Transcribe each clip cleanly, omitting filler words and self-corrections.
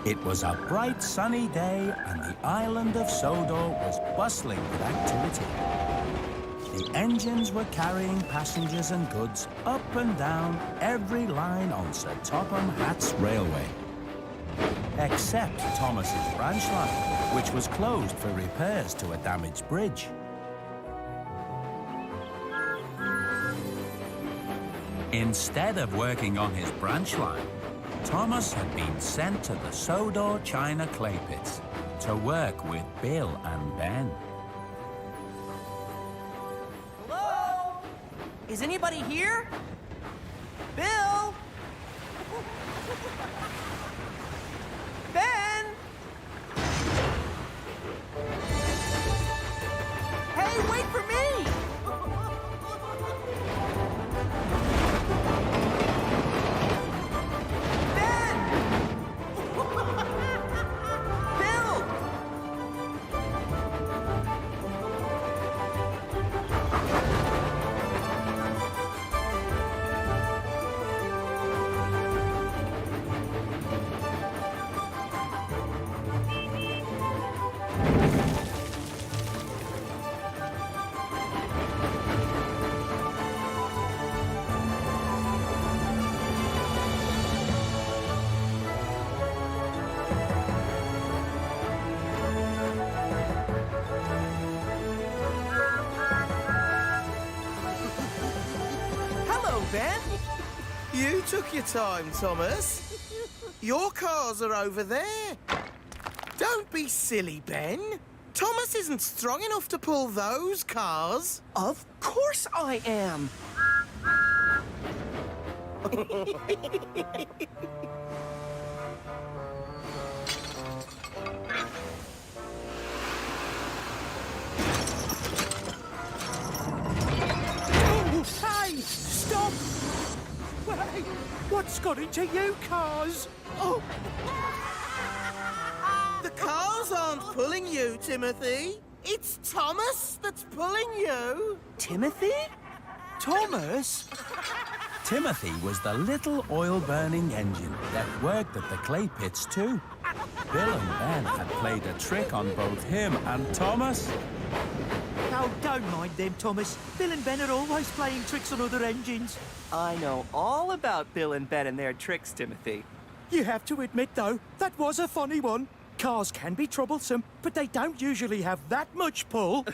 It was a bright sunny day and the island of Sodor was bustling with activity. The engines were carrying passengers and goods up and down every line on Sir Topham Hatt's railway. Except Thomas's branch line, which was closed for repairs to a damaged bridge. Instead of working on his branch line, Thomas had been sent to the Sodor China clay pits to work with Bill and Ben. Hello? Is anybody here? Bill? Ben? Hey, wait for me! Ben? You took your time, Thomas. Your cars are over there. Don't be silly, Ben. Thomas isn't strong enough to pull those cars. Of course I am. Hey! Stop! Wait! What's got into you cars? Oh! The cars aren't pulling you, Timothy. It's Thomas that's pulling you. Timothy? Thomas? Timothy was the little oil-burning engine that worked at the clay pits too. Bill and Ben had played a trick on both him and Thomas. Oh, don't mind them, Thomas. Bill and Ben are always playing tricks on other engines. I know all about Bill and Ben and their tricks, Timothy. You have to admit, though, that was a funny one. Cars can be troublesome, but they don't usually have that much pull.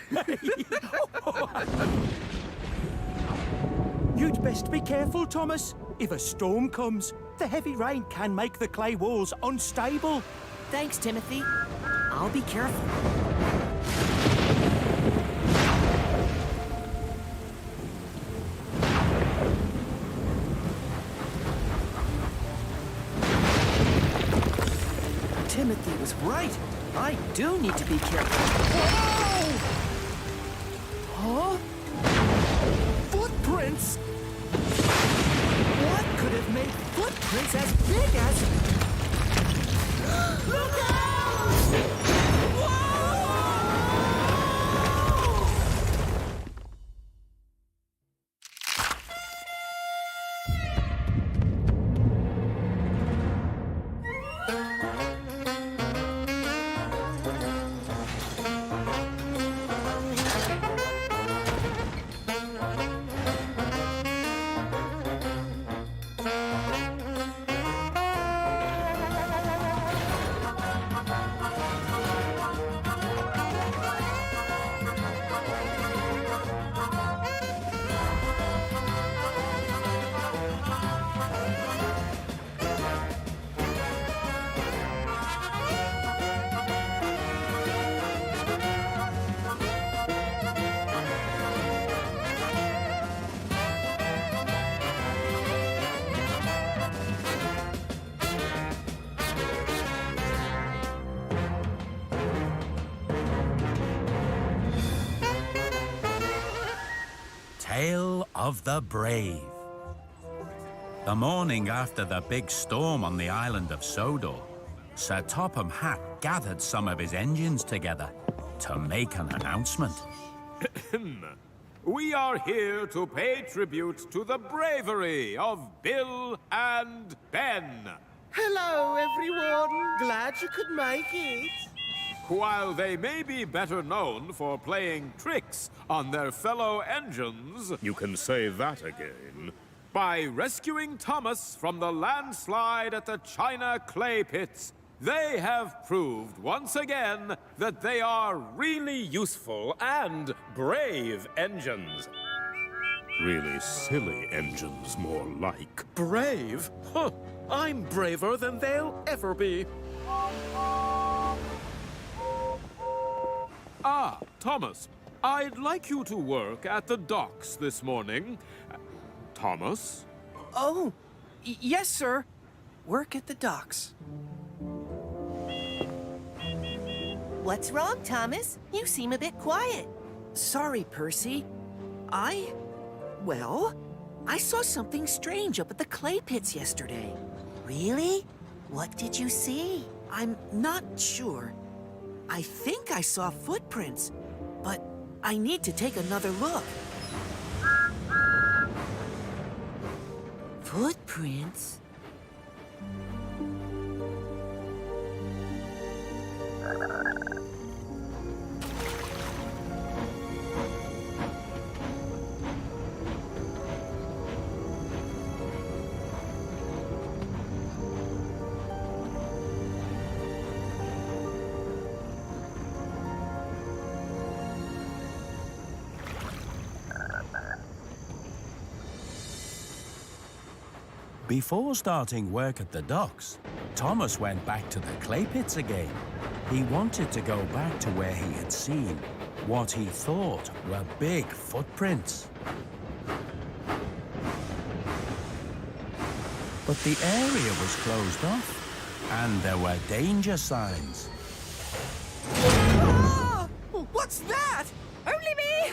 You'd best be careful, Thomas. If a storm comes, the heavy rain can make the clay walls unstable. Thanks, Timothy. I'll be careful. Timothy was right. I do need to be careful. Whoa! Huh? Footprints? What could have made footprints as big as... Look out! Whoa! Tale of the Brave. The morning after the big storm on the island of Sodor, Sir Topham Hatt gathered some of his engines together to make an announcement. we are here to pay tribute to the bravery of Bill and Ben. Hello, everyone. Glad you could make it. While they may be better known for playing tricks on their fellow engines, You can say that again. by rescuing Thomas from the landslide at the China clay pits, they have proved once again that they are really useful and brave engines. Really silly engines, more like. Brave? Huh. I'm braver than they'll ever be. Ah, Thomas, I'd like you to work at the docks this morning. Thomas? Oh, yes, sir. Work at the docks. What's wrong, Thomas? You seem a bit quiet. Sorry, Percy. Well, I saw something strange up at the clay pits yesterday. Really? What did you see? I'm not sure. I think I saw footprints, but I need to take another look. Footprints? Before starting work at the docks, Thomas went back to the clay pits again. He wanted to go back to where he had seen what he thought were big footprints. But the area was closed off, and there were danger signs. Ah! What's that? Only me!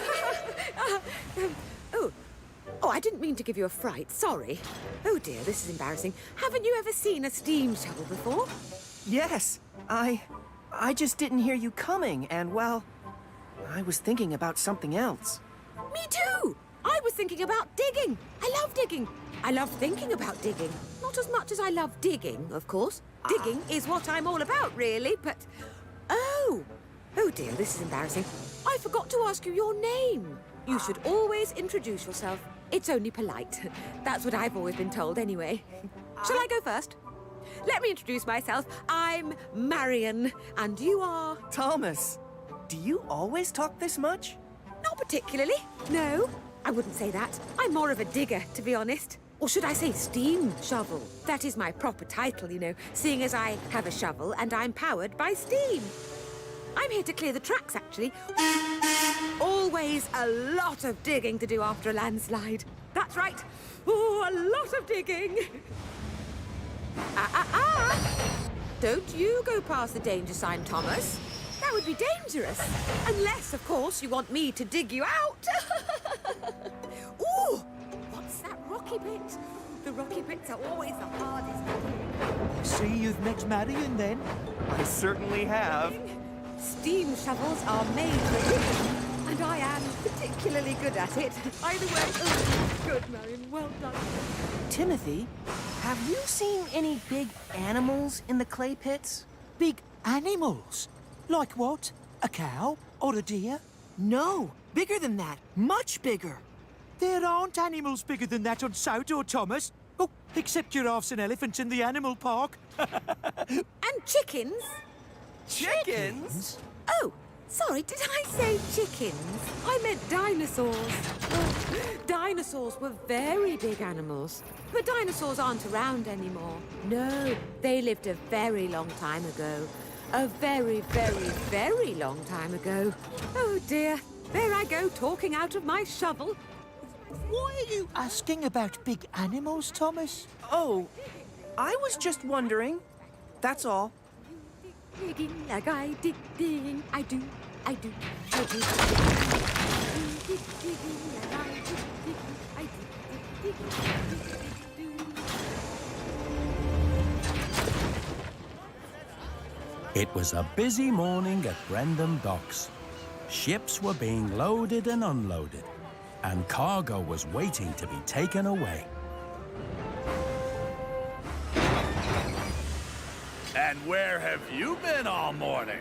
Oh, I didn't mean to give you a fright. Sorry. Oh dear, this is embarrassing. Haven't you ever seen a steam shovel before? Yes, I just didn't hear you coming, and well, I was thinking about something else. Me too! I was thinking about digging. I love digging. I love thinking about digging. Not as much as I love digging, of course. Digging is what I'm all about, really, but... Oh dear, this is embarrassing. I forgot to ask you your name. You should always introduce yourself. It's only polite. That's what I've always been told, anyway. Shall I go first? Let me introduce myself. I'm Marion, and you are... Thomas, do you always talk this much? Not particularly, no. I wouldn't say that. I'm more of a digger, to be honest. Or should I say steam shovel? That is my proper title, you know, seeing as I have a shovel and I'm powered by steam. I'm here to clear the tracks, actually. Always a lot of digging to do after a landslide. That's right. Oh, a lot of digging. Don't you go past the danger sign, Thomas. That would be dangerous. Unless, of course, you want me to dig you out. Ooh, what's that rocky bit? The rocky bits are always the hardest to dig. See, you've met Marion then. I certainly have. Steam shovels are made for digging, and I am particularly good at it. Either way, oh, good, Marion, well done. Timothy, have you seen any big animals in the clay pits? Big animals? Like what? A cow or a deer? No, bigger than that. Much bigger. There aren't animals bigger than that on Sodor, Thomas. Oh, except giraffes and elephants in the animal park. And chickens? Chickens? Oh, sorry, did I say chickens? I meant dinosaurs. Dinosaurs were very big animals. But dinosaurs aren't around anymore. No, they lived a very long time ago. A very, very, very long time ago. Oh, dear. There I go, talking out of my shovel. Why are you asking about big animals, Thomas? Oh, I was just wondering. That's all. Digging like I dig, digging. I do, I do, I do. Digging like I dig, digging. I do, digging. It was a busy morning at Brendam Docks. Ships were being loaded and unloaded. and cargo was waiting to be taken away. And where have you been all morning?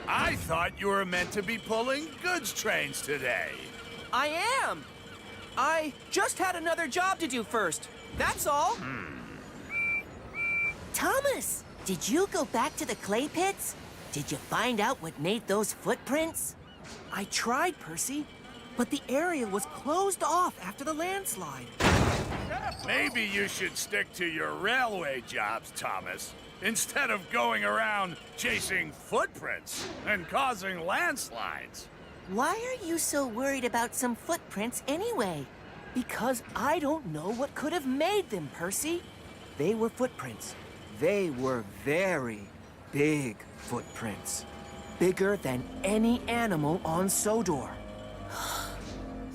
I thought you were meant to be pulling goods trains today. I am. I just had another job to do first. That's all. Thomas, did you go back to the clay pits? Did you find out what made those footprints? I tried, Percy, but the area was closed off after the landslide. Maybe you should stick to your railway jobs, Thomas, instead of going around chasing footprints and causing landslides. Why are you so worried about some footprints anyway? Because I don't know what could have made them, Percy. They were footprints. They were very big footprints. Bigger than any animal on Sodor.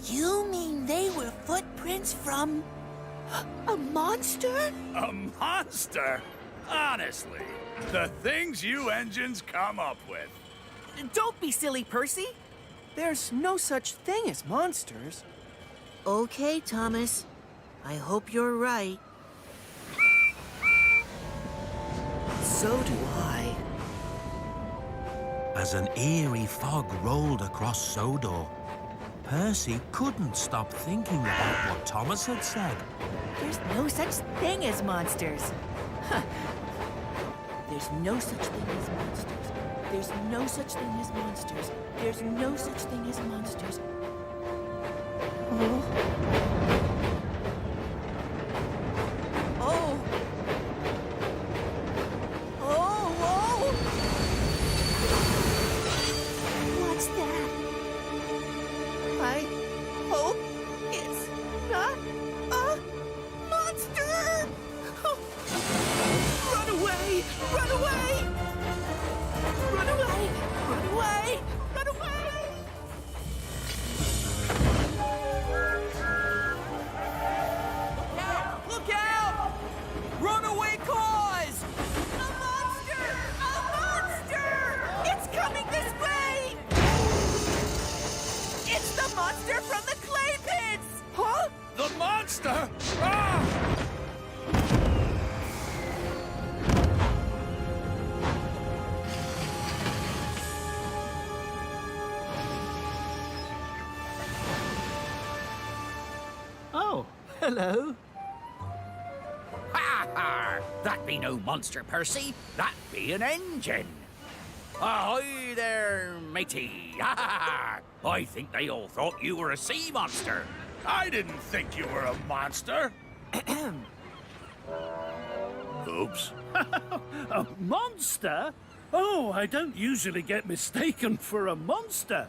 You mean they were footprints from a monster? A monster? Honestly, the things you engines come up with. Don't be silly, Percy. There's no such thing as monsters. Okay, Thomas. I hope you're right. So do I. As an eerie fog rolled across Sodor, Percy couldn't stop thinking about what Thomas had said. There's no such thing as monsters. There's no such thing as monsters. There's no such thing as monsters. There's no such thing as monsters. Oh. Oh. Oh, oh. What's that? I hope it's not a monster! Run away! Run away! Run away! Run away! Run away! Look out! Runaway cause! A monster! A monster! It's coming this way! It's the monster from the clay pits! Huh? The monster? Ah! Oh, hello. Ha ha! That be no monster, Percy. That be an engine. Ahoy there, matey. Ha ha ha! I think they all thought you were a sea monster. I didn't think you were a monster. Oops. A monster? Oh, I don't usually get mistaken for a monster.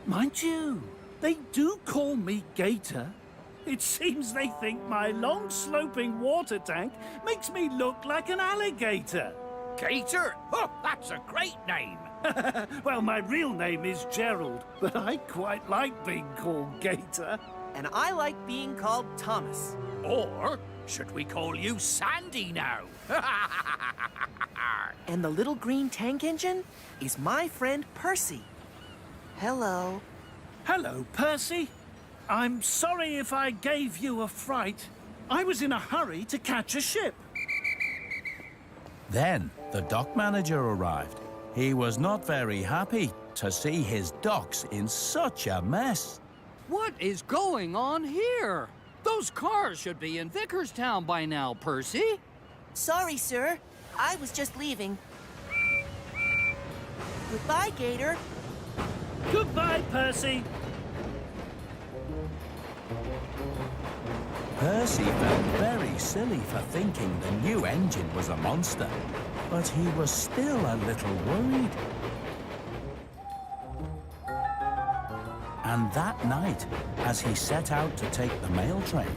Mind you, they do call me Gator. It seems they think my long sloping water tank makes me look like an alligator. Gator? Oh, that's a great name. Well, my real name is Gerald, but I quite like being called Gator. And I like being called Thomas. Or should we call you Sandy now? And the little green tank engine is my friend Percy. Hello. Hello, Percy. I'm sorry if I gave you a fright. I was in a hurry to catch a ship. Then the dock manager arrived. He was not very happy to see his docks in such a mess. What is going on here? Those cars should be in Vickerstown by now, Percy. Sorry, sir. I was just leaving. Goodbye, Gator. Goodbye, Percy. Percy felt very silly for thinking the new engine was a monster, but he was still a little worried. And that night, as he set out to take the mail train,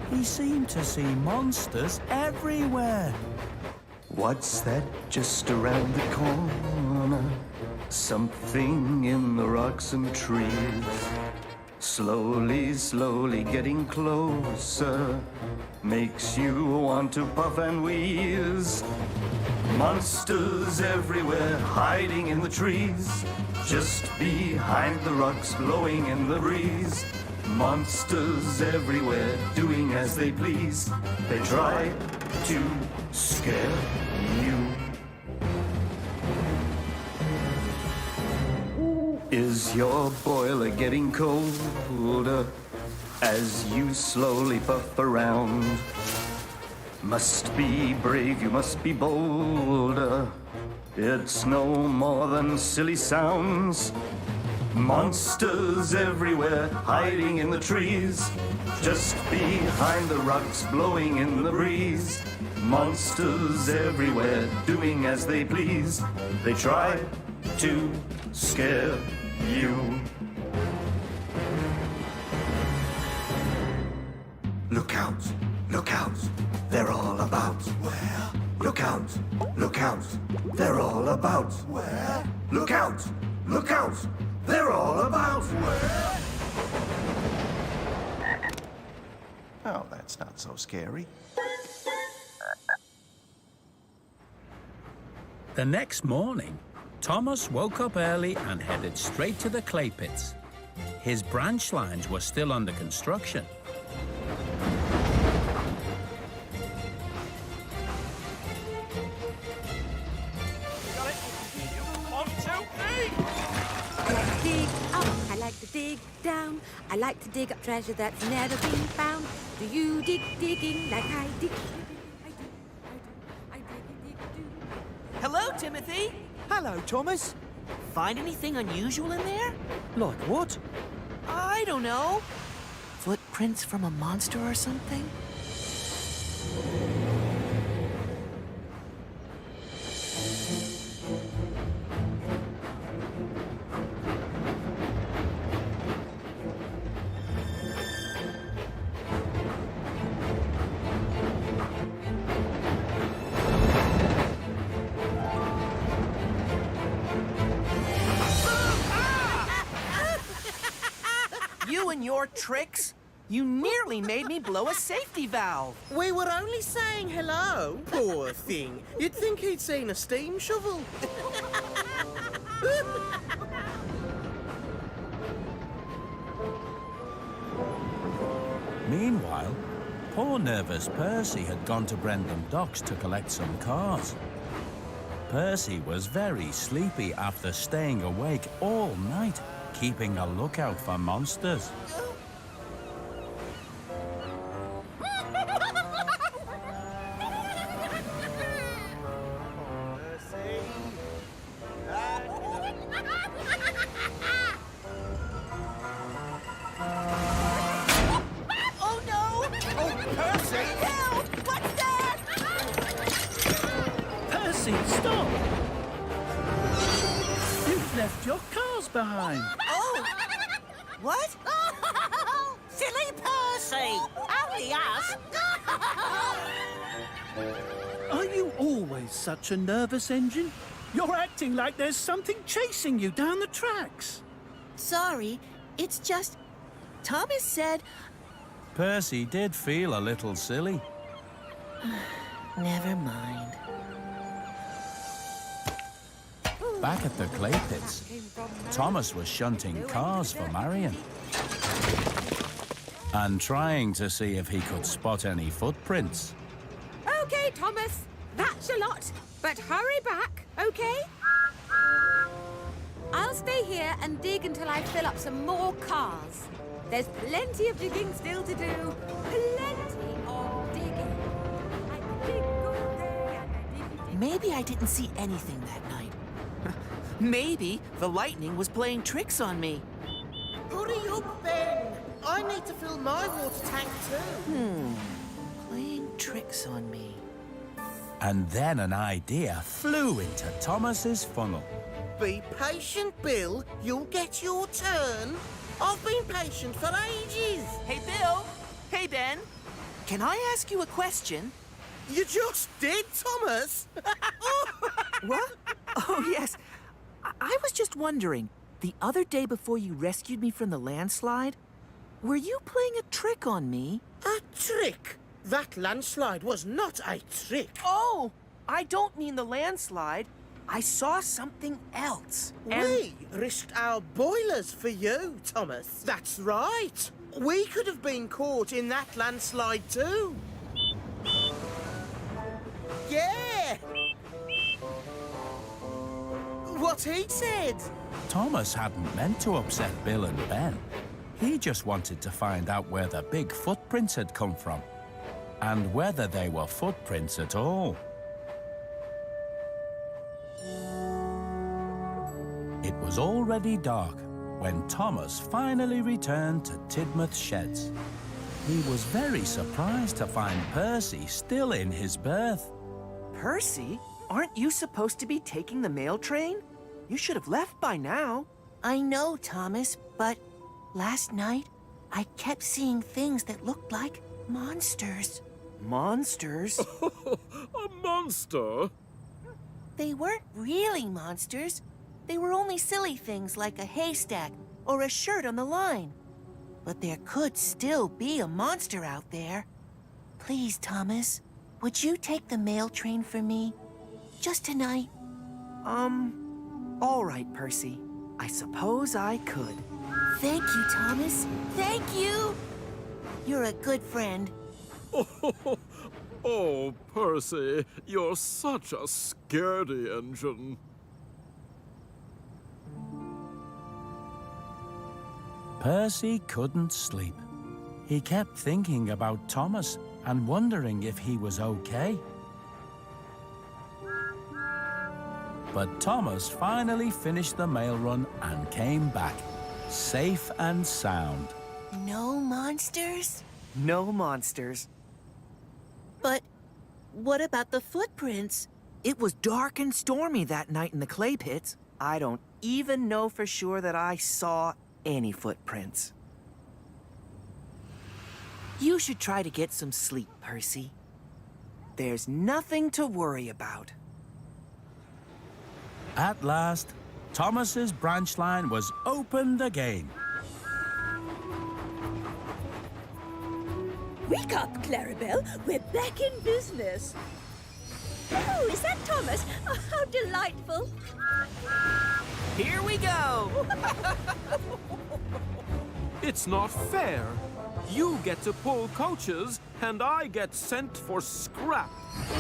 he seemed to see monsters everywhere. What's that just around the corner? Something in the rocks and trees. Slowly, slowly getting closer. Makes you want to puff and wheeze. Monsters everywhere, hiding in the trees. Just behind the rocks, blowing in the breeze. Monsters everywhere, doing as they please. They try to scare you. Is your boiler getting colder as you slowly puff around? Must be brave, you must be bolder. It's no more than silly sounds. Monsters everywhere, hiding in the trees, just behind the rocks, blowing in the breeze. Monsters everywhere, doing as they please. They try to scare you. Look out, look out, they're all about. Where? Look out, they're all about. Where? Look out, they're all about. Where? Oh, that's not so scary. The next morning, Thomas woke up early and headed straight to the clay pits. His branch lines were still under construction. Dig up, I like to dig down. I like to dig up treasure that's never been found. Do you dig digging like I dig? Hello, Timothy. Hello, Thomas. Find anything unusual in there? Like what? I don't know. Footprints from a monster or something? You and your tricks? You nearly made me blow a safety valve. We were only saying hello. Poor thing. You'd think he'd seen a steam shovel. Meanwhile, poor nervous Percy had gone to Brendam Docks to collect some cars. Percy was very sleepy after staying awake all night, keeping a lookout for monsters. Oh no! Oh, Percy! Help! What's that? Percy, stop! You've left your cars behind. Oh! What? Silly Percy! Only us! Are you always such a nervous engine? You're acting like there's something chasing you down the tracks. Sorry, it's just... Thomas said... Percy did feel a little silly. Never mind. Back at the clay pits, Thomas was shunting cars for Marion and trying to see if he could spot any footprints. Okay, Thomas, that's a lot, but hurry back, okay? I'll stay here and dig until I fill up some more cars. There's plenty of digging still to do. Plenty of digging. I dig all day and I dig. Maybe I didn't see anything that night. Maybe the lightning was playing tricks on me. Hurry up, Ben. I need to fill my water tank too. Playing tricks on me. And then an idea flew into Thomas's funnel. Be patient, Bill. You'll get your turn. I've been patient for ages. Hey, Bill. Hey, Ben. Can I ask you a question? You just did, Thomas. What? Oh, yes. I was just wondering, the other day before you rescued me from the landslide, were you playing a trick on me? A trick? That landslide was not a trick. Oh, I don't mean the landslide. I saw something else. We risked our boilers for you, Thomas. That's right. We could have been caught in that landslide too. Yeah! What he said. Thomas hadn't meant to upset Bill and Ben. He just wanted to find out where the big footprints had come from, and whether they were footprints at all. It was already dark when Thomas finally returned to Tidmouth Sheds. He was very surprised to find Percy still in his berth. Percy? Aren't you supposed to be taking the mail train? You should have left by now. I know, Thomas, but last night I kept seeing things that looked like monsters. Monsters? A monster? They weren't really monsters. They were only silly things like a haystack or a shirt on the line. But there could still be a monster out there. Please, Thomas, would you take the mail train for me? Just tonight? All right, Percy. I suppose I could. Thank you, Thomas. Thank you! You're a good friend. Oh, Percy, you're such a scaredy engine. Percy couldn't sleep. He kept thinking about Thomas and wondering if he was okay. But Thomas finally finished the mail run and came back, safe and sound. No monsters? No monsters. But what about the footprints? It was dark and stormy that night in the clay pits. I don't even know for sure that I saw any footprints. You should try to get some sleep, Percy. There's nothing to worry about. At last, Thomas's branch line was opened again. Wake up, Clarabelle. We're back in business. Oh, is that Thomas? Oh, how delightful. Here we go! It's not fair. You get to pull coaches, and I get sent for scrap.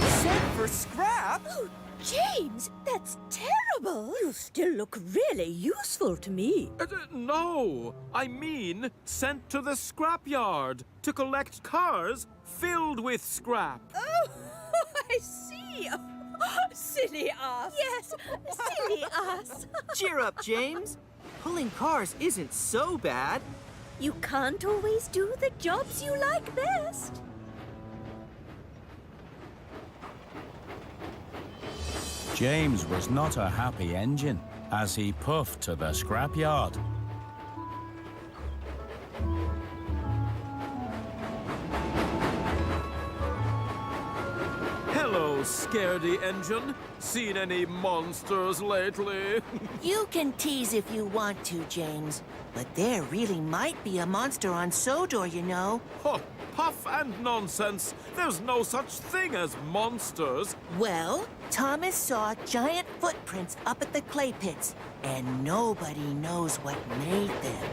Sent for scrap? Oh, James, that's terrible. You still look really useful to me. No, I mean sent to the scrapyard to collect cars filled with scrap. Oh, I see. Silly us. Yes, silly us. Cheer up, James. Pulling cars isn't so bad. You can't always do the jobs you like best. James was not a happy engine as he puffed to the scrapyard. Hello, scaredy engine. Seen any monsters lately? You can tease if you want to, James. But there really might be a monster on Sodor, you know. Oh, puff and nonsense. There's no such thing as monsters. Well, Thomas saw giant footprints up at the clay pits, and nobody knows what made them.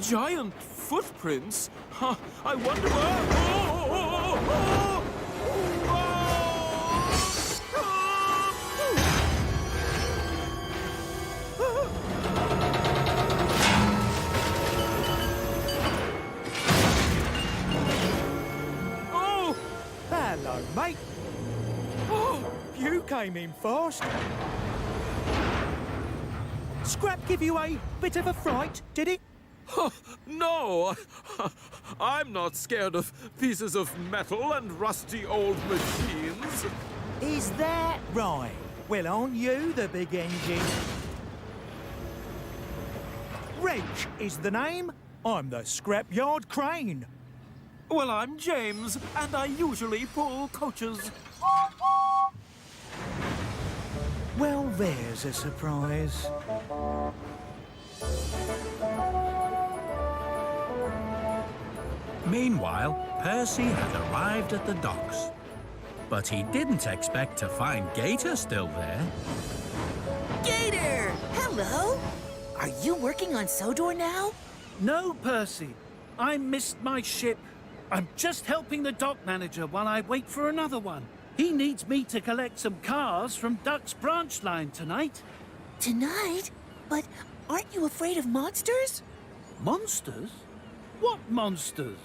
Giant footprints? Huh, I wonder... Hello, mate. Oh, you came in fast. Scrap give you a bit of a fright, did it? No, I'm not scared of pieces of metal and rusty old machines. Is that right? Well, aren't you the big engine? Reg is the name. I'm the scrapyard crane. Well, I'm James, and I usually pull coaches. Well, there's a surprise. Meanwhile, Percy had arrived at the docks. But he didn't expect to find Gator still there. Gator! Hello! Are you working on Sodor now? No, Percy. I missed my ship. I'm just helping the dock manager while I wait for another one. He needs me to collect some cars from Duck's branch line tonight. Tonight? But aren't you afraid of monsters? Monsters? What monsters?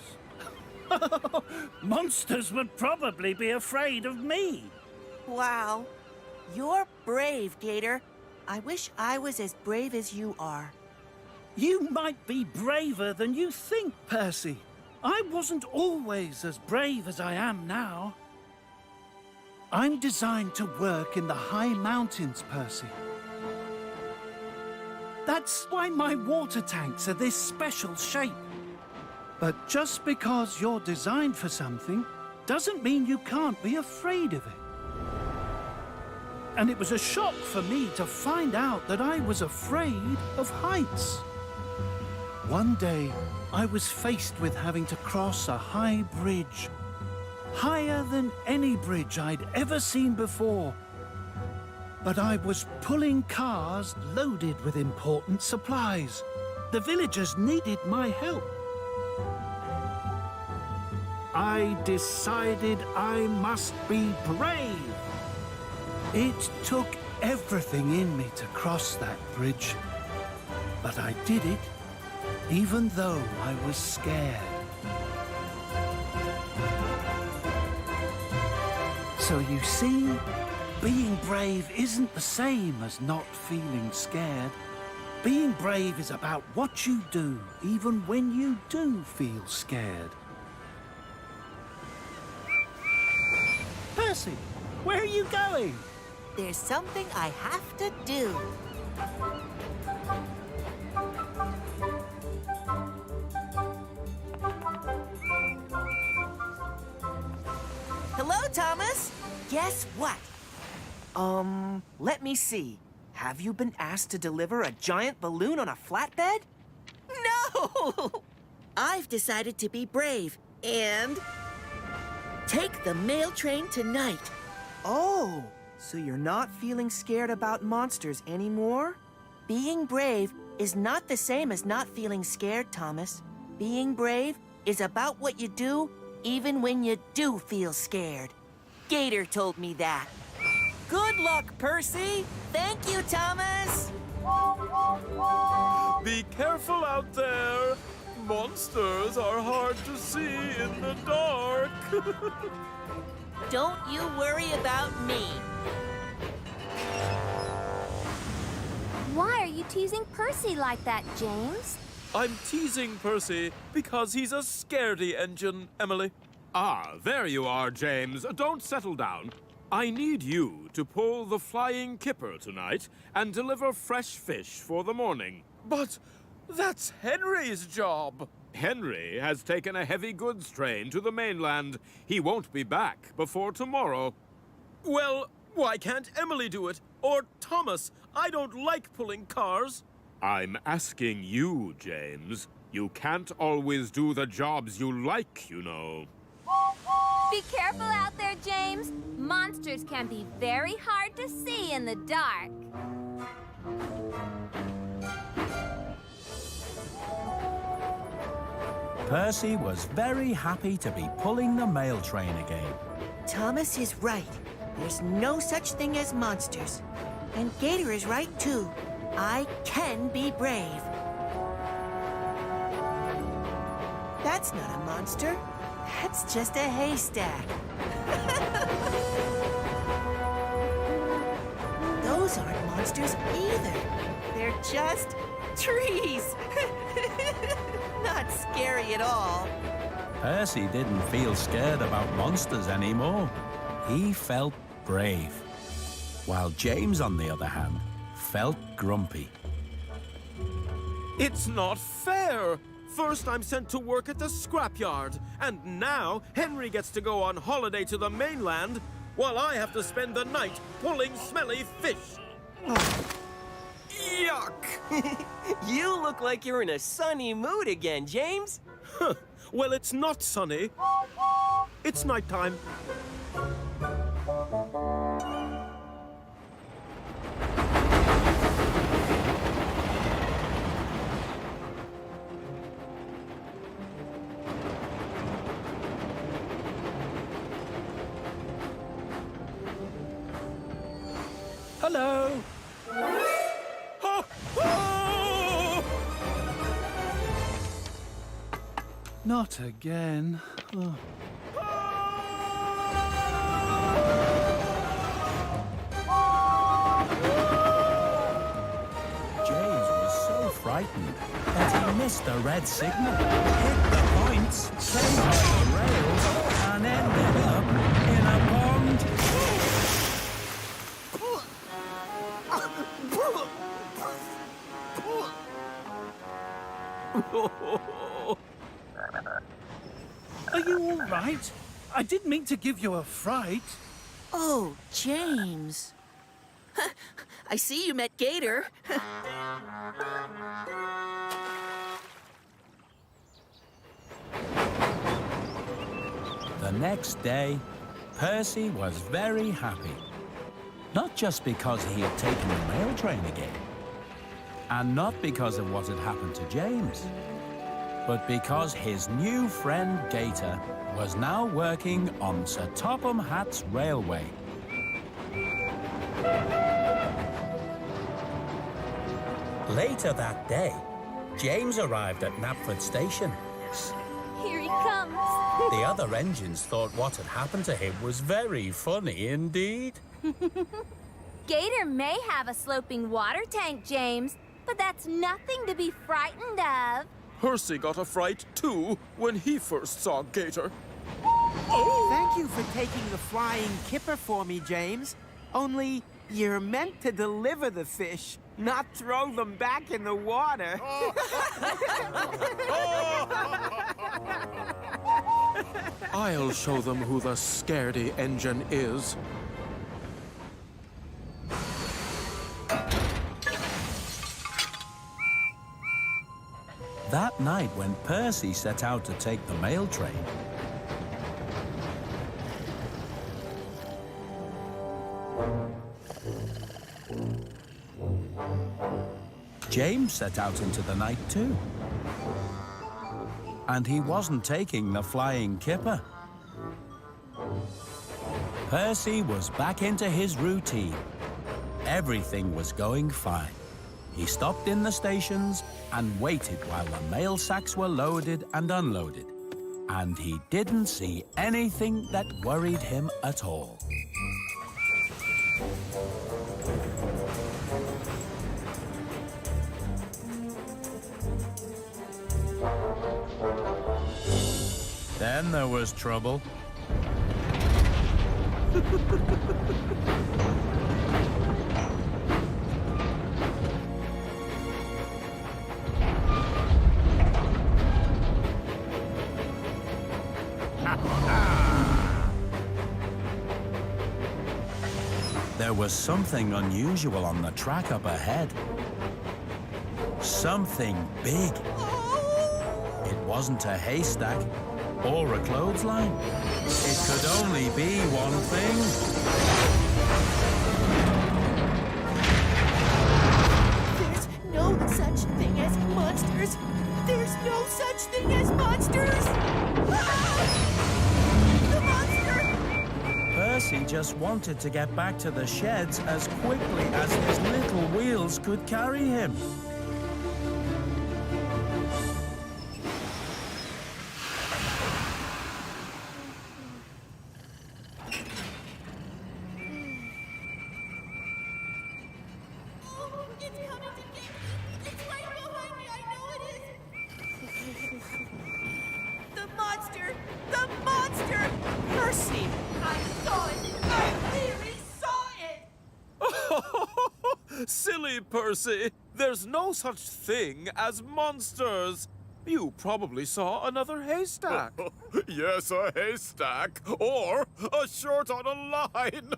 Monsters would probably be afraid of me. Wow. You're brave, Gator. I wish I was as brave as you are. You might be braver than you think, Percy. I wasn't always as brave as I am now. I'm designed to work in the high mountains, Percy. That's why my water tanks are this special shape. But just because you're designed for something doesn't mean you can't be afraid of it. And it was a shock for me to find out that I was afraid of heights. One day, I was faced with having to cross a high bridge, higher than any bridge I'd ever seen before. But I was pulling cars loaded with important supplies. The villagers needed my help. I decided I must be brave. It took everything in me to cross that bridge. But I did it, even though I was scared. So you see, being brave isn't the same as not feeling scared. Being brave is about what you do, even when you do feel scared. Percy, where are you going? There's something I have to do. Hello, Thomas. Guess what? Let me see. Have you been asked to deliver a giant balloon on a flatbed? No! I've decided to be brave and take the mail train tonight. Oh, so you're not feeling scared about monsters anymore? Being brave is not the same as not feeling scared, Thomas. Being brave is about what you do even when you do feel scared. Gator told me that. Good luck, Percy. Thank you, Thomas. Be careful out there. Monsters are hard to see in the dark. Don't you worry about me. Why are you teasing Percy like that, James? I'm teasing Percy because he's a scaredy engine, Emily. Ah, there you are, James. Don't settle down. I need you to pull the flying kipper tonight and deliver fresh fish for the morning. But that's Henry's job. Henry has taken a heavy goods train to the mainland. He won't be back before tomorrow. Well, why can't Emily do it? Or Thomas? I don't like pulling cars. I'm asking you, James. You can't always do the jobs you like, you know. Be careful out there, James. Monsters can be very hard to see in the dark. Percy was very happy to be pulling the mail train again. Thomas is right. There's no such thing as monsters. And Gator is right, too. I can be brave. That's not a monster. That's just a haystack. Those aren't monsters either. They're just trees. Not scary at all. Percy didn't feel scared about monsters anymore. He felt brave. While James, on the other hand, felt grumpy. It's not fair. First, I'm sent to work at the scrapyard, and now Henry gets to go on holiday to the mainland, while I have to spend the night pulling smelly fish. Yuck! You look like you're in a sunny mood again, James. Well, it's not sunny. It's nighttime. Hello. Not again. Oh. James was so frightened that he missed the red signal, hit the points, came off the rails, and ended up in a pond. Are you all right? I didn't mean to give you a fright. Oh, James. I see you met Gator. The next day, Percy was very happy. Not just because he had taken the mail train again, and not because of what had happened to James, but because his new friend Gator was now working on Sir Topham Hatt's railway. Later that day, James arrived at Knapford Station. Here he comes. The other engines thought what had happened to him was very funny indeed. Gator may have a sloping water tank, James, but that's nothing to be frightened of. Percy got a fright, too, when he first saw Gator. Thank you for taking the flying kipper for me, James. Only you're meant to deliver the fish, not throw them back in the water. I'll show them who the scaredy engine is. That night, when Percy set out to take the mail train, James set out into the night too. And he wasn't taking the flying kipper. Percy was back into his routine. Everything was going fine. He stopped in the stations and waited while the mail sacks were loaded and unloaded. And he didn't see anything that worried him at all. Then there was trouble. There was something unusual on the track up ahead. Something big. It wasn't a haystack or a clothesline. It could only be one thing. There's no such thing as monsters. There's no such thing as monsters. The monster! Percy just wanted to get back to the sheds as quickly as his little wheels could carry him. The monster! The monster! Percy! I saw it! I really saw it! Silly Percy! There's no such thing as monsters! You probably saw another haystack. Yes, a haystack. Or a shirt on a line.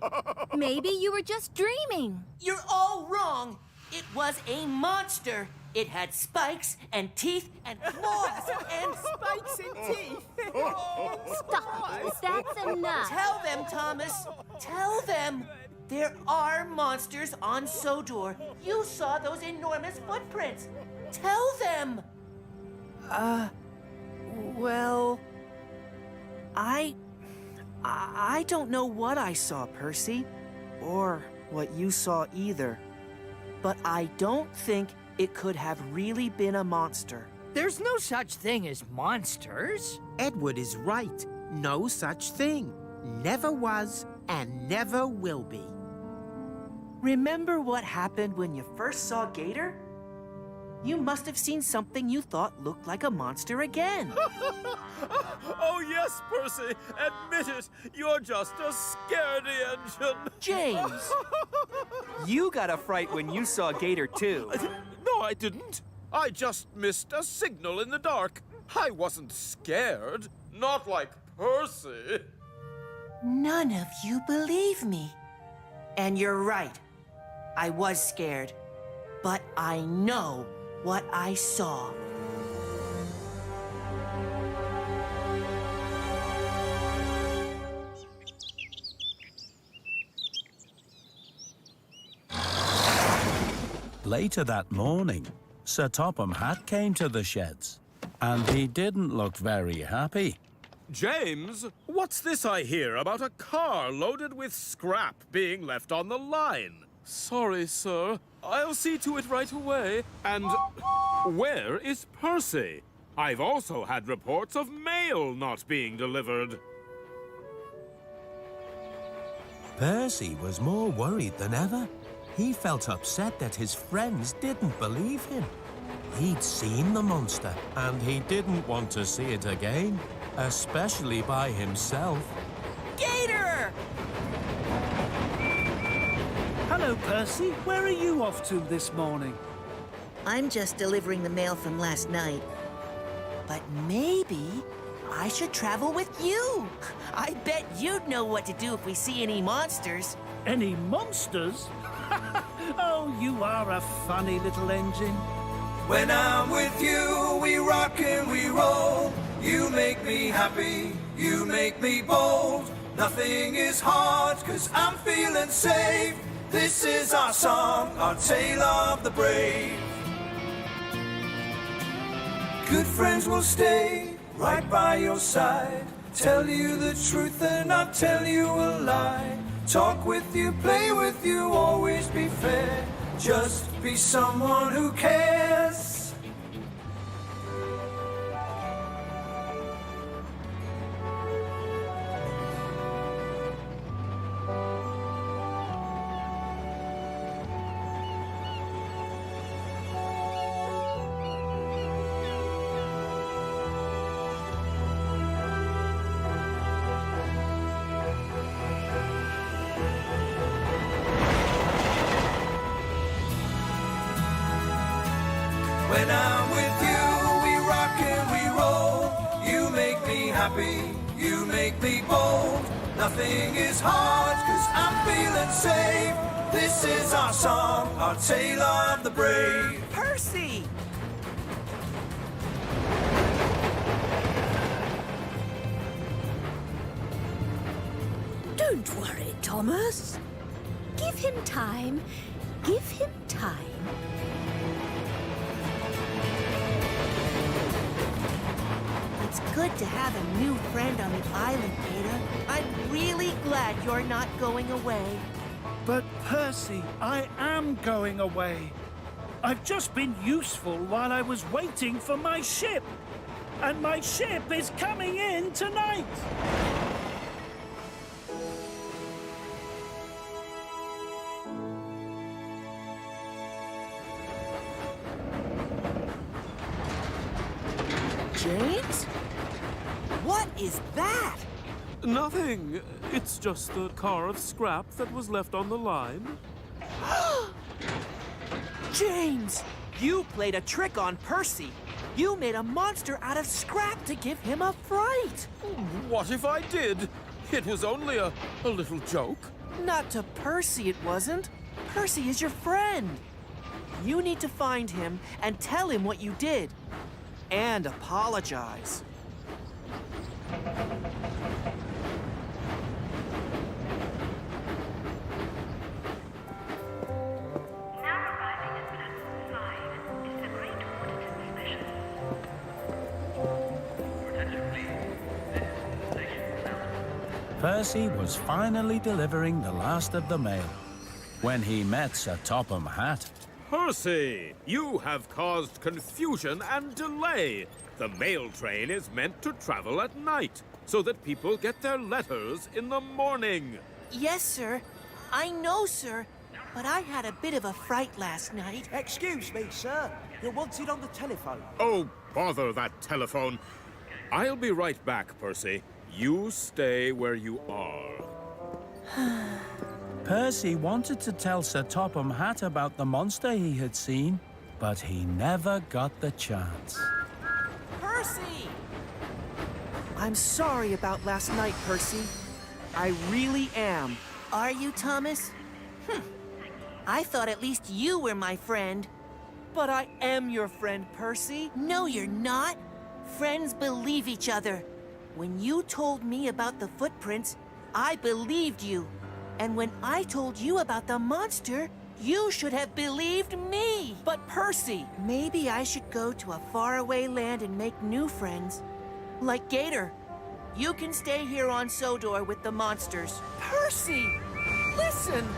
Maybe you were just dreaming. You're all wrong! It was a monster! It had spikes and teeth and claws and spikes and teeth! Stop. That's enough. Tell them, Thomas! Tell them! There are monsters on Sodor. You saw those enormous footprints. Tell them! Well, I don't know what I saw, Percy. Or what you saw either. But I don't think it could have really been a monster. There's no such thing as monsters. Edward is right. No such thing. Never was and never will be. Remember what happened when you first saw Gator? You must have seen something you thought looked like a monster again. Oh, yes, Percy. Admit it. You're just a scaredy engine. James! You got a fright when you saw Gator, too. No, I didn't. I just missed a signal in the dark. I wasn't scared. Not like Percy. None of you believe me. And you're right. I was scared. But I know what I saw. Later that morning, Sir Topham Hatt came to the sheds, and he didn't look very happy. James, what's this I hear about a car loaded with scrap being left on the line? Sorry, sir. I'll see to it right away. And where is Percy? I've also had reports of mail not being delivered. Percy was more worried than ever. He felt upset that his friends didn't believe him. He'd seen the monster, and he didn't want to see it again, especially by himself. Gator! Hello, Percy. Where are you off to this morning? I'm just delivering the mail from last night. But maybe I should travel with you. I bet you'd know what to do if we see any monsters. Any monsters? Oh, you are a funny little engine. When I'm with you, we rock and we roll. You make me happy, you make me bold. Nothing is hard, 'cause I'm feeling safe. This is our song, our tale of the brave. Good friends will stay right by your side. Tell you the truth and not tell you a lie. Talk with you, play with you, always be fair. Just be someone who cares. When I'm with you, we rock and we roll. You make me happy, you make me bold. Nothing is hard, 'cause I'm feeling safe. This is our song, our tale of the brave. Percy! Don't worry, Thomas. Give him time. Give him time. It's good to have a new friend on the island, Gator. I'm really glad you're not going away. But, Percy, I am going away. I've just been useful while I was waiting for my ship. And my ship is coming in tonight. James? What is that? Nothing. It's just the car of scrap that was left on the line. James, you played a trick on Percy. You made a monster out of scrap to give him a fright. What if I did? It was only a little joke. Not to Percy, it wasn't. Percy is your friend. You need to find him and tell him what you did. And apologize. Percy was finally delivering the last of the mail when he met Sir Topham Hatt. Percy, you have caused confusion and delay. The mail train is meant to travel at night, so that people get their letters in the morning. Yes, sir. I know, sir. But I had a bit of a fright last night. Excuse me, sir. You're wanted on the telephone. Oh, bother that telephone. I'll be right back, Percy. You stay where you are. Percy wanted to tell Sir Topham Hatt about the monster he had seen, but he never got the chance. Percy! I'm sorry about last night, Percy. I really am. Are you, Thomas? I thought at least you were my friend. But I am your friend, Percy. No, you're not. Friends believe each other. When you told me about the footprints, I believed you. And when I told you about the monster, you should have believed me. But Percy! Maybe I should go to a faraway land and make new friends. Like Gator. You can stay here on Sodor with the monsters. Percy! Listen!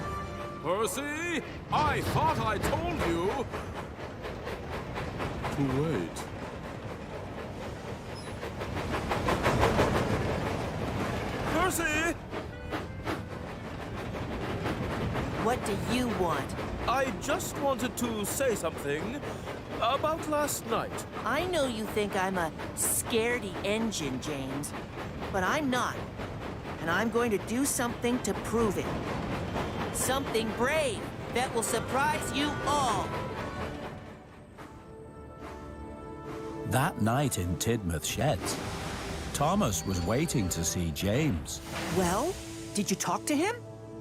Percy, I thought I told you to wait. Percy! What do you want? I just wanted to say something about last night. I know you think I'm a scaredy engine, James, but I'm not. And I'm going to do something to prove it. Something brave that will surprise you all. That night in Tidmouth Sheds, Thomas was waiting to see James. Well, did you talk to him?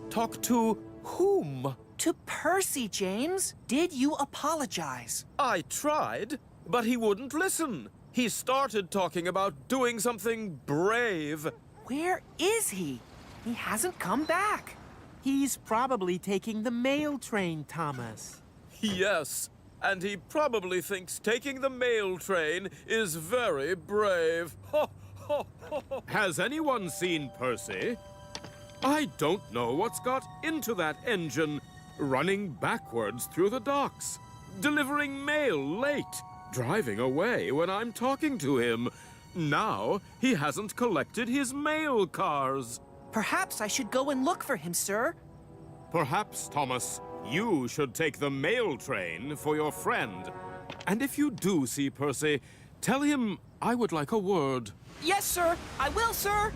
Talk to whom? To Percy, James. Did you apologize? I tried, but he wouldn't listen. He started talking about doing something brave. Where is he? He hasn't come back. He's probably taking the mail train, Thomas. Yes, and he probably thinks taking the mail train is very brave. Has anyone seen Percy? I don't know what's got into that engine. Running backwards through the docks, delivering mail late, driving away when I'm talking to him. Now he hasn't collected his mail cars. Perhaps I should go and look for him, sir. Perhaps, Thomas, you should take the mail train for your friend. And if you do see Percy, tell him I would like a word. Yes, sir. I will, sir.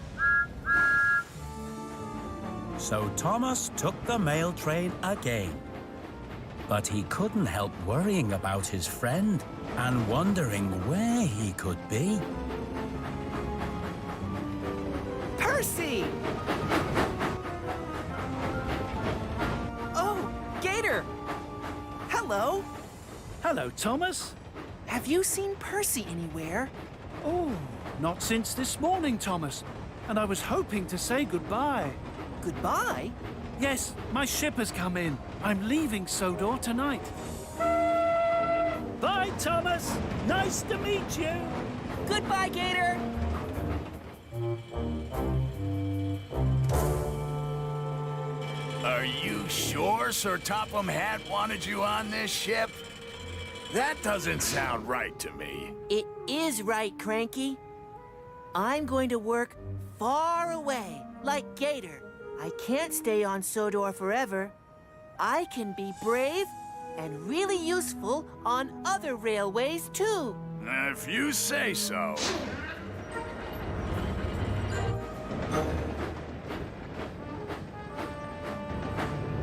So Thomas took the mail train again. But he couldn't help worrying about his friend and wondering where he could be. Percy! Oh, Gator! Hello. Hello, Thomas. Have you seen Percy anywhere? Oh, not since this morning, Thomas. And I was hoping to say goodbye. Goodbye? Yes, my ship has come in. I'm leaving Sodor tonight. Bye, Thomas. Nice to meet you. Goodbye, Gator. Are you sure Sir Topham Hatt wanted you on this ship? That doesn't sound right to me. It is right, Cranky. I'm going to work far away, like Gator. I can't stay on Sodor forever. I can be brave and really useful on other railways, too. If you say so.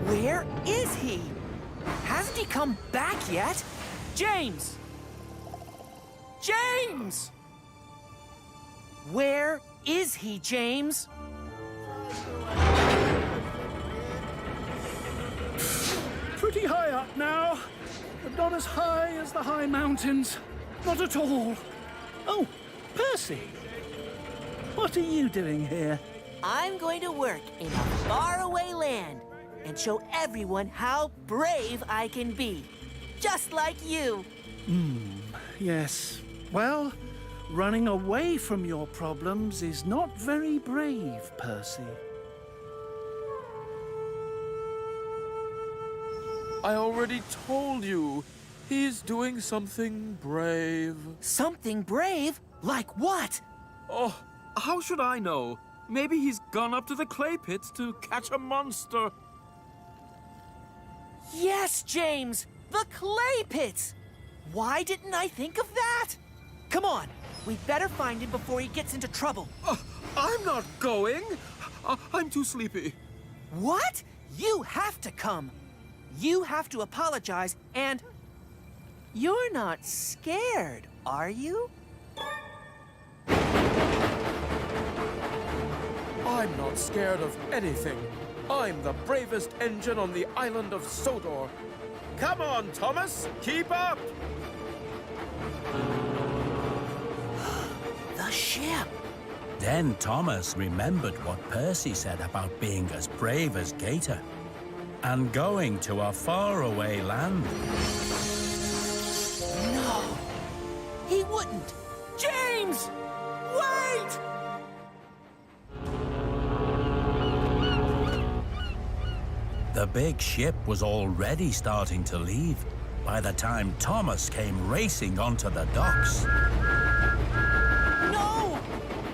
Where is he? Hasn't he come back yet? James! James! Where is he, James? Pretty high up now, but not as high as the high mountains. Not at all. Oh, Percy. What are you doing here? I'm going to work in a faraway land and show everyone how brave I can be. Just like you. Yes. Well, running away from your problems is not very brave, Percy. I already told you. He's doing something brave. Something brave? Like what? Oh, how should I know? Maybe he's gone up to the clay pits to catch a monster. Yes, James! The clay pits! Why didn't I think of that? Come on, we'd better find him before he gets into trouble. I'm not going. I'm too sleepy. What? You have to come. You have to apologize, and you're not scared, are you? I'm not scared of anything. I'm the bravest engine on the island of Sodor. Come on, Thomas, keep up! The ship! Then Thomas remembered what Percy said about being as brave as Gator and going to a faraway land. No, he wouldn't. James! Wait! The big ship was already starting to leave by the time Thomas came racing onto the docks. No!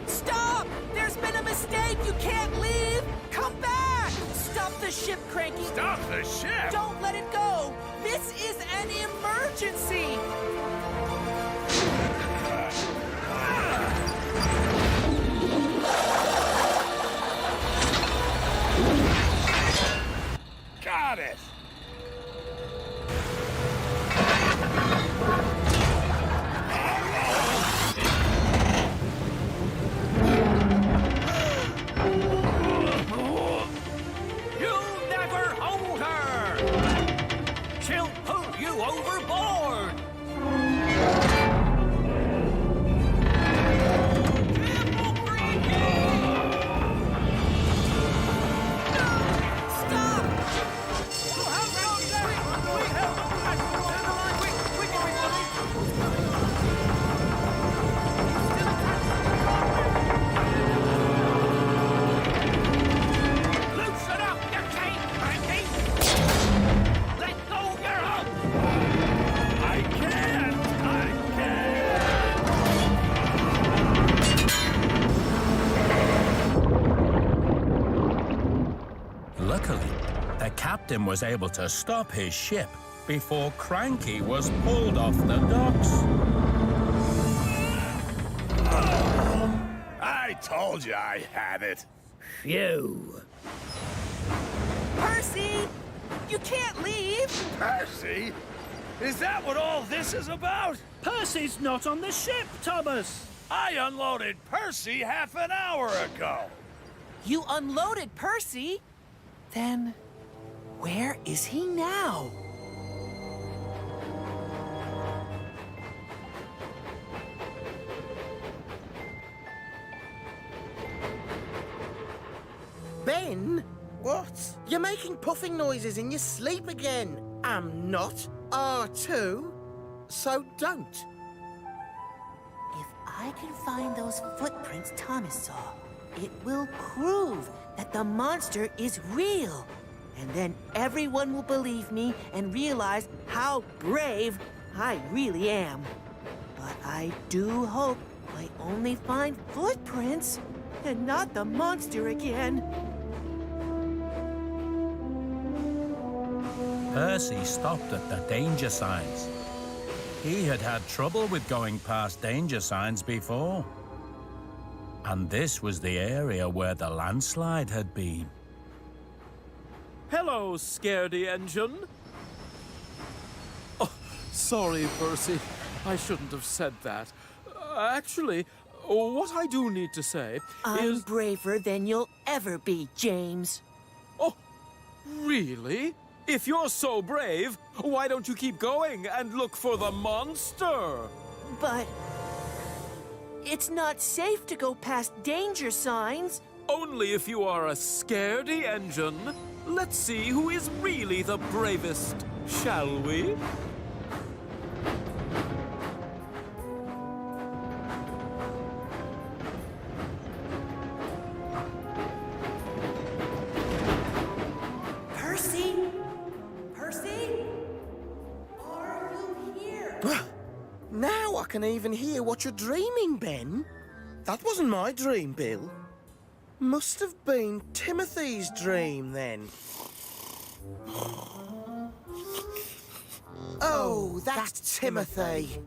Stop! There's been a mistake! You can't leave! Come back! Stop the ship, Cranky! Stop the ship? Don't let it go! This is an emergency! Got it! You'll never hold her! She'll pull you overboard! Loosen up your chain, Frankie! Let go your hook! I can't! Luckily, the captain was able to stop his ship before Cranky was pulled off the docks. I told you I had it. Phew. Percy! You can't leave! Percy? Is that what all this is about? Percy's not on the ship, Thomas. I unloaded Percy half an hour ago. You unloaded Percy? Then, where is he now? Ben? What? You're making puffing noises in your sleep again. I'm not R2, so don't. If I can find those footprints Thomas saw, it will prove that the monster is real. And then everyone will believe me and realize how brave I really am. But I do hope I only find footprints and not the monster again. Percy stopped at the danger signs. He had had trouble with going past danger signs before. And this was the area where the landslide had been. Hello, scaredy engine. Oh, sorry, Percy. I shouldn't have said that. Actually, what I do need to say I'm is... braver than you'll ever be, James. Oh, really? If you're so brave, why don't you keep going and look for the monster? But it's not safe to go past danger signs. Only if you are a scaredy engine. Let's see who is really the bravest, shall we? Percy? Percy? can even hear what you're dreaming, Ben. That wasn't my dream, Bill. Must have been Timothy's dream, then. Oh, that's Timothy.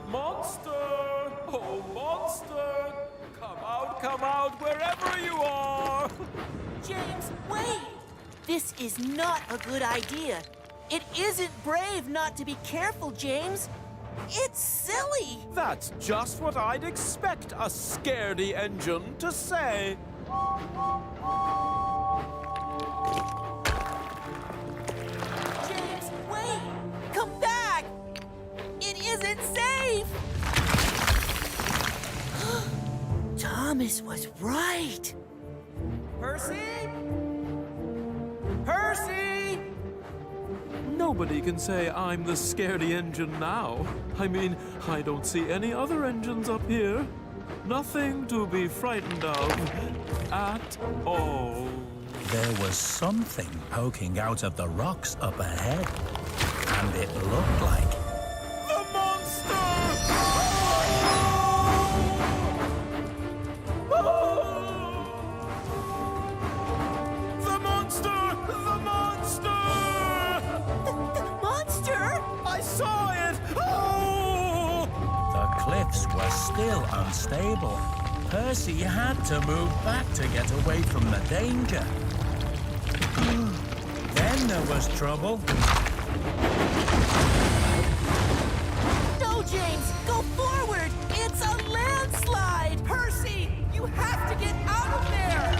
Monster! Oh, monster! Come out, wherever you are! James, wait! This is not a good idea. It isn't brave not to be careful, James. It's silly. That's just what I'd expect a scaredy engine to say. James, wait! Come back! It isn't safe! Thomas was right. Percy? Percy! Nobody can say I'm the scaredy engine now. I mean, I don't see any other engines up here. Nothing to be frightened of at all. There was something poking out of the rocks up ahead, and it looked like the monster! The monster! The monster! The monster? I saw it! Oh! the cliffs were still unstable. Percy had to move back to get away from the danger. Then there was trouble. No, James! Go forward! It's a landslide! Percy! You have to get out of there!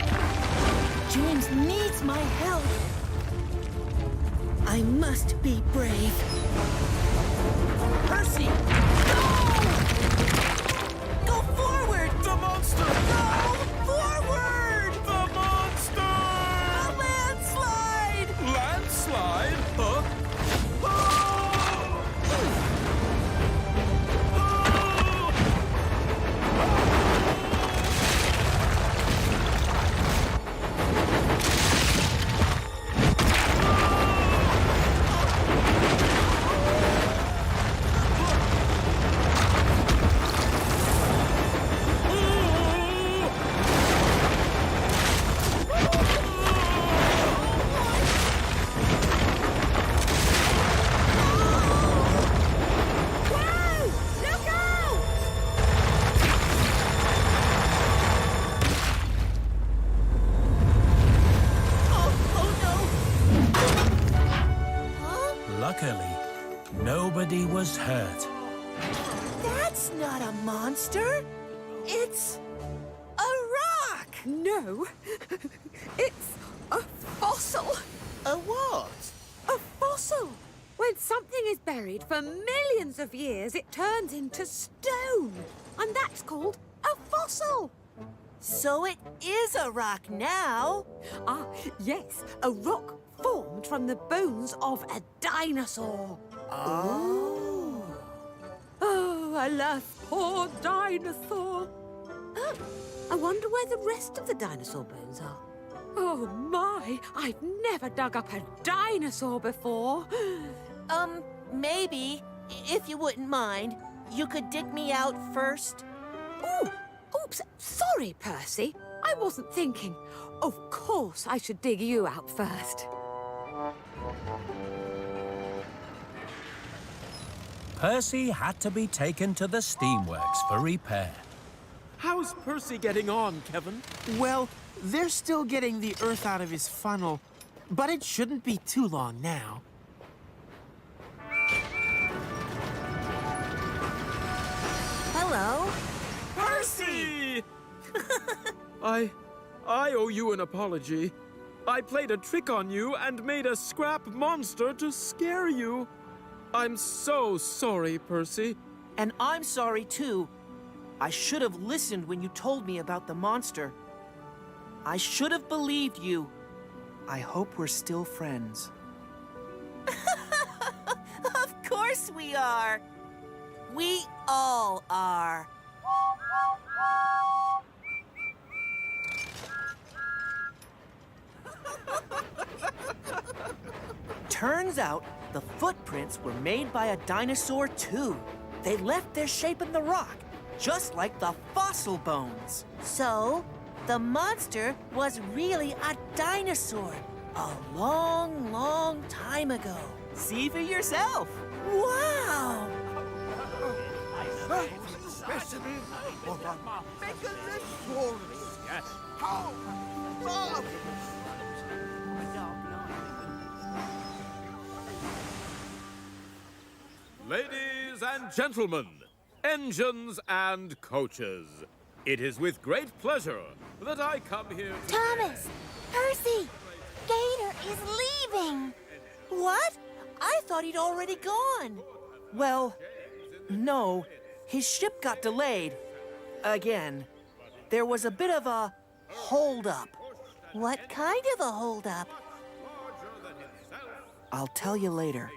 James needs my help. I must be brave. Percy! No! Go forward! The monster! Go forward! The monster! A landslide! Landslide? Huh? Luckily, nobody was hurt. That's not a monster. It's a rock. No, it's a fossil. A what? A fossil. When something is buried for millions of years, it turns into stone. And that's called a fossil. So it is a rock now. Ah, yes, a rock formed from the bones of a dinosaur. Oh. Oh, alas, poor dinosaur. Oh, I wonder where the rest of the dinosaur bones are. Oh, my, I've never dug up a dinosaur before. Maybe, if you wouldn't mind, you could dig me out first. Ooh, oops, sorry, Percy. I wasn't thinking. Of course I should dig you out first. Percy had to be taken to the steamworks for repair. How's Percy getting on, Kevin? Well, they're still getting the earth out of his funnel, but it shouldn't be too long now. Hello? Percy! I owe you an apology. I played a trick on you and made a scrap monster to scare you. I'm so sorry, Percy. And I'm sorry, too. I should have listened when you told me about the monster. I should have believed you. I hope we're still friends. Of course we are. We all are. Turns out The footprints were made by a dinosaur, too. They left their shape in the rock, just like the fossil bones. So, the monster was really a dinosaur a long, long time ago. See for yourself. Wow! Specimen of a Megalosaurus. Yes. Oh, Bob! Ladies and gentlemen, engines and coaches, it is with great pleasure that I come here to... Thomas! Percy! Gator is leaving! What? I thought he'd already gone. Well, no. His ship got delayed. Again. There was a bit of a hold-up. What kind of a hold-up? I'll tell you later.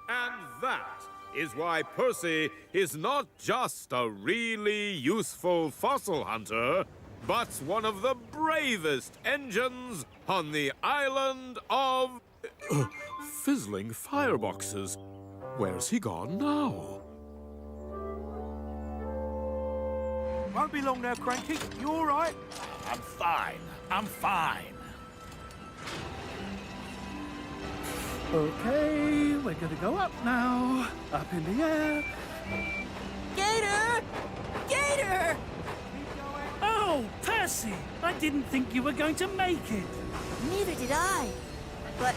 And that is why Percy is not just a really useful fossil hunter, but one of the bravest engines on the island of... fizzling fireboxes. Where's he gone now? Won't be long now, Cranky. You all right? I'm fine. I'm fine. Okay, we're gonna go up now. Up in the air. Gator! Gator! Oh, Percy! I didn't think you were going to make it. Neither did I. But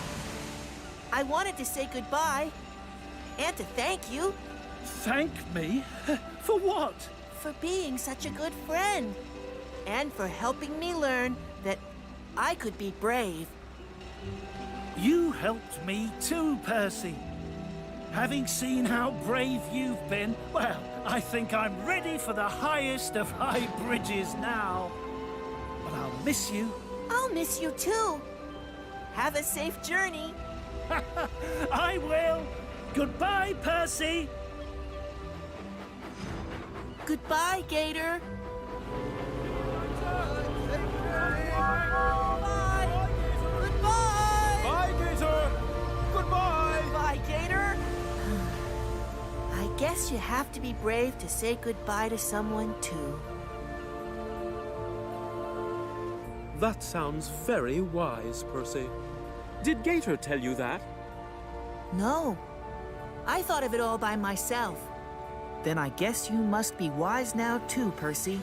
I wanted to say goodbye and to thank you. Thank me? For what? For being such a good friend. And for helping me learn that I could be brave. You helped me too, Percy. Having seen how brave you've been, well, I think I'm ready for the highest of high bridges now. But I'll miss you. I'll miss you too. Have a safe journey. I will. Goodbye, Percy. Goodbye, Gator. Bye, Gator! Goodbye! Bye, Gator! I guess you have to be brave to say goodbye to someone, too. That sounds very wise, Percy. Did Gator tell you that? No. I thought of it all by myself. Then I guess you must be wise now, too, Percy.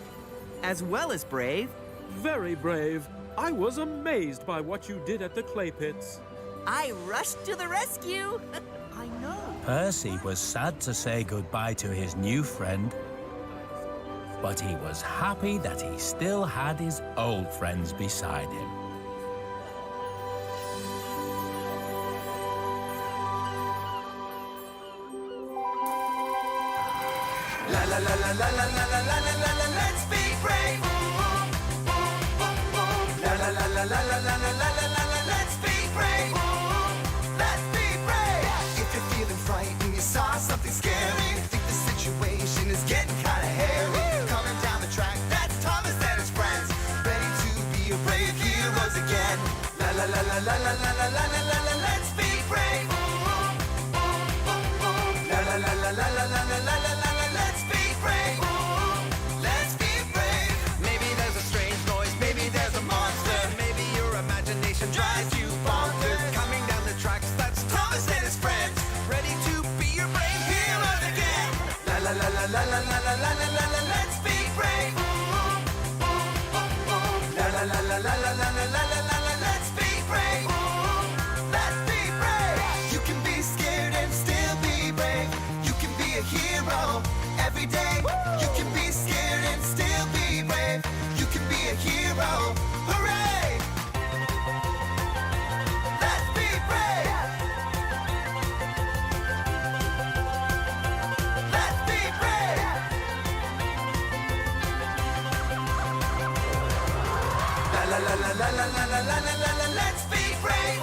As well as brave. Very brave. I was amazed by what you did at the clay pits. I rushed to the rescue. I know. Percy was sad to say goodbye to his new friend, but he was happy that he still had his old friends beside him. La la la la la la la la la la la la, let's be brave. La la la la la la la la la la la la, let's be brave. Let's be brave. If you're feeling frightened, you saw something scary, think the situation is getting kind of hairy. Coming down the track, that's Thomas and his friends, ready to be a brave heroes again. La la la la la la la la la la la la, let's be brave. La la la la la la la la la la la. Let's be brave. Let's be brave. Maybe there's a strange noise, maybe there's a monster, maybe your imagination drives you bonkers. Coming down the tracks, that's Thomas and his friends, ready to be your brave heroes again. La la la la la la la la la la la la. Let's be brave. La la la la la la la la la la la la. Let's be brave. Let's be brave. You can be scared and still be brave. You can be a hero every day. You can be scared and still be brave. You can be a hero. Hooray! Let's be brave. Let's be brave. La la la la la la la la la la la. Let's be brave.